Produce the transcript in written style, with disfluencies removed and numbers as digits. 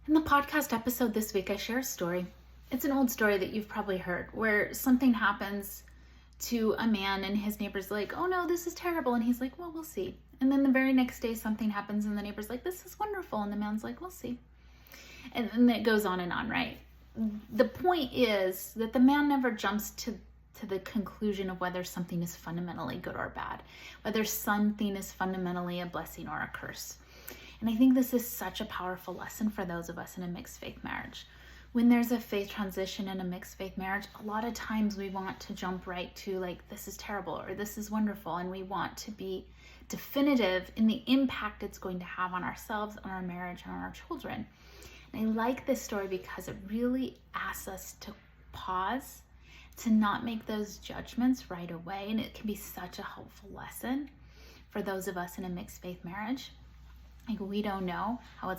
In the podcast episode this week, I share a story. It's an old story that you've probably heard where something happens to a man and his neighbor's like, oh no, this is terrible. And he's like, well, we'll see. And then the very next day something happens and the neighbor's like, this is wonderful. And the man's like, we'll see. And then it goes on, right? The point is that the man never jumps to the conclusion of whether something is fundamentally good or bad, whether something is fundamentally a blessing or a curse. And I think this is such a powerful lesson for those of us in a mixed faith marriage. When there's a faith transition in a mixed faith marriage, a lot of times we want to jump right to like, this is terrible or this is wonderful. And we want to be definitive in the impact it's going to have on ourselves, on our marriage, and on our children. And I like this story because it really asks us to pause, to not make those judgments right away. And it can be such a helpful lesson for those of us in a mixed faith marriage. Like, we don't know how it's